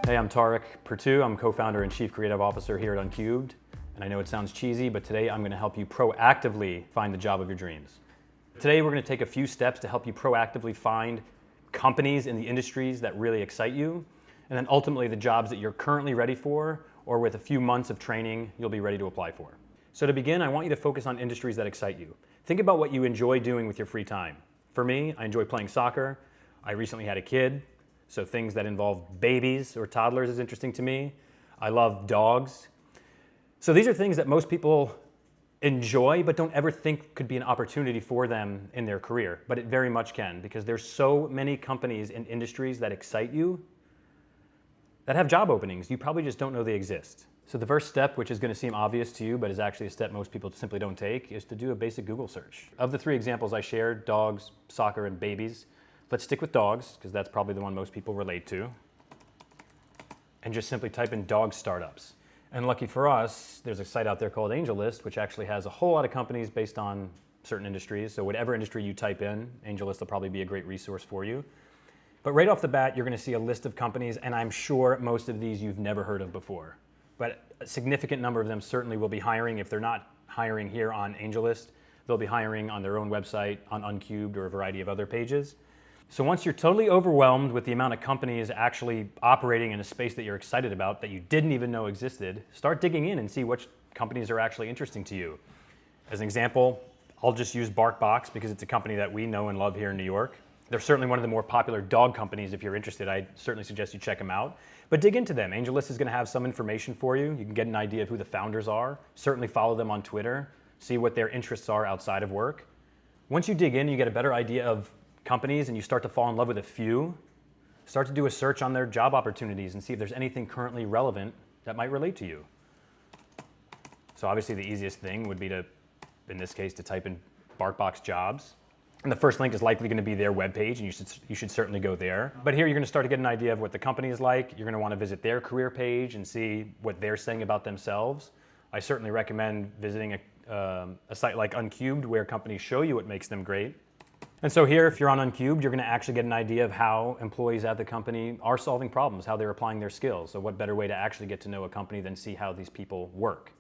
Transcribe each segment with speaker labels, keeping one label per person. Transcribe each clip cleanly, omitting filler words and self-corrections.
Speaker 1: Hey, I'm Tarek Pertu. I'm co-founder and chief creative officer here at Uncubed. And I know it sounds cheesy, but today I'm going to help you proactively find the job of your dreams. Today we're going to take a few steps to help you proactively find companies in the industries that really excite you, and then ultimately the jobs that you're currently ready for, or with a few months of training, you'll be ready to apply for. So to begin, I want you to focus on industries that excite you. Think about what you enjoy doing with your free time. For me, I enjoy playing soccer. I recently had a kid, so things that involve babies or toddlers is interesting to me. I love dogs. So these are things that most people enjoy but don't ever think could be an opportunity for them in their career, but it very much can, because there's so many companies and industries that excite you that have job openings. You probably just don't know they exist. So the first step, which is going to seem obvious to you but is actually a step most people simply don't take, is to do a basic Google search. Of the three examples I shared, dogs, soccer, and babies, let's stick with dogs, because that's probably the one most people relate to. And just simply type in dog startups. And lucky for us, there's a site out there called AngelList, which actually has a whole lot of companies based on certain industries. So whatever industry you type in, AngelList will probably be a great resource for you. But right off the bat, you're going to see a list of companies, and I'm sure most of these you've never heard of before. But a significant number of them certainly will be hiring. If they're not hiring here on AngelList, they'll be hiring on their own website, on Uncubed, or a variety of other pages. So once you're totally overwhelmed with the amount of companies actually operating in a space that you're excited about that you didn't even know existed, start digging in and see which companies are actually interesting to you. As an example, I'll just use BarkBox because it's a company that we know and love here in New York. They're certainly one of the more popular dog companies. If you're interested, I certainly suggest you check them out. But dig into them. AngelList is going to have some information for you. You can get an idea of who the founders are. Certainly follow them on Twitter. See what their interests are outside of work. Once you dig in, you get a better idea of companies and you start to fall in love with a few. Start to do a search on their job opportunities and see if there's anything currently relevant that might relate to you. So obviously the easiest thing would be to, in this case, to type in BarkBox jobs. And the first link is likely going to be their webpage, and you should certainly go there. But here you're going to start to get an idea of what the company is like. You're going to want to visit their career page and see what they're saying about themselves. I certainly recommend visiting a site like Uncubed, where companies show you what makes them great. And so here, if you're on Uncubed, you're going to actually get an idea of how employees at the company are solving problems, how they're applying their skills. So what better way to actually get to know a company than see how these people work?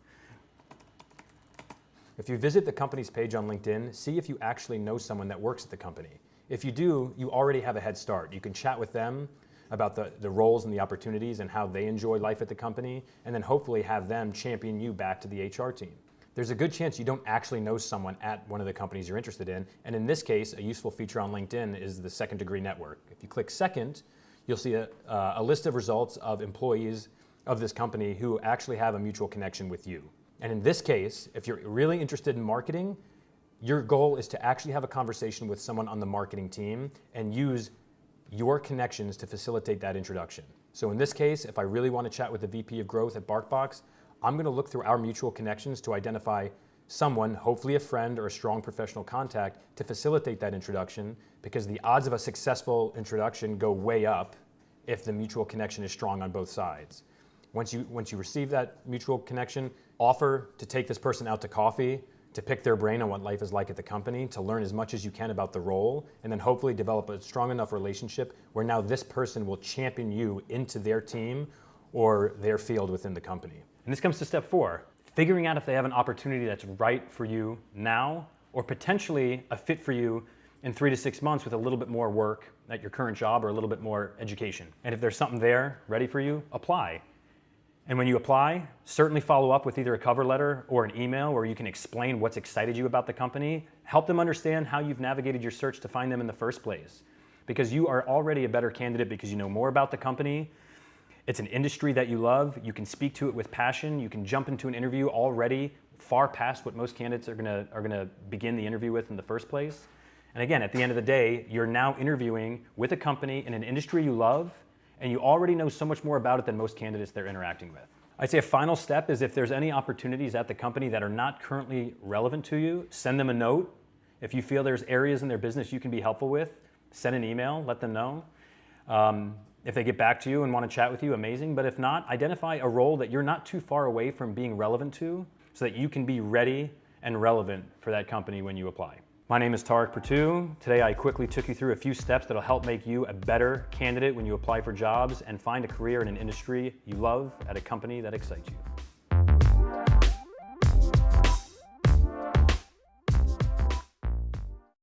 Speaker 1: If you visit the company's page on LinkedIn, see if you actually know someone that works at the company. If you do, you already have a head start. You can chat with them about the roles and the opportunities and how they enjoy life at the company, and then hopefully have them champion you back to the HR team. There's a good chance you don't actually know someone at one of the companies you're interested in, and in this case, a useful feature on LinkedIn is the second degree network. If you click second, you'll see a list of results of employees of this company who actually have a mutual connection with you. And in this case, if you're really interested in marketing, your goal is to actually have a conversation with someone on the marketing team and use your connections to facilitate that introduction. So in this case, if I really want to chat with the VP of Growth at BarkBox, I'm going to look through our mutual connections to identify someone, hopefully a friend or a strong professional contact, to facilitate that introduction, because the odds of a successful introduction go way up if the mutual connection is strong on both sides. Once you receive that mutual connection, offer to take this person out to coffee, to pick their brain on what life is like at the company, to learn as much as you can about the role, and then hopefully develop a strong enough relationship where now this person will champion you into their team or their field within the company. And this comes to step 4, figuring out if they have an opportunity that's right for you now, or potentially a fit for you in 3 to 6 months with a little bit more work at your current job or a little bit more education. And if there's something there ready for you, apply. And when you apply, certainly follow up with either a cover letter or an email where you can explain what's excited you about the company. Help them understand how you've navigated your search to find them in the first place. Because you are already a better candidate because you know more about the company. It's an industry that you love. You can speak to it with passion. You can jump into an interview already far past what most candidates are gonna begin the interview with in the first place. And again, at the end of the day, you're now interviewing with a company in an industry you love, and you already know so much more about it than most candidates they're interacting with. I'd say a final step is if there's any opportunities at the company that are not currently relevant to you, send them a note. If you feel there's areas in their business you can be helpful with, send an email, let them know. If they get back to you and want to chat with you, amazing. But if not, identify a role that you're not too far away from being relevant to so that you can be ready and relevant for that company when you apply. My name is Tarek Pertu. Today I quickly took you through a few steps that'll help make you a better candidate when you apply for jobs and find a career in an industry you love at a company that excites you.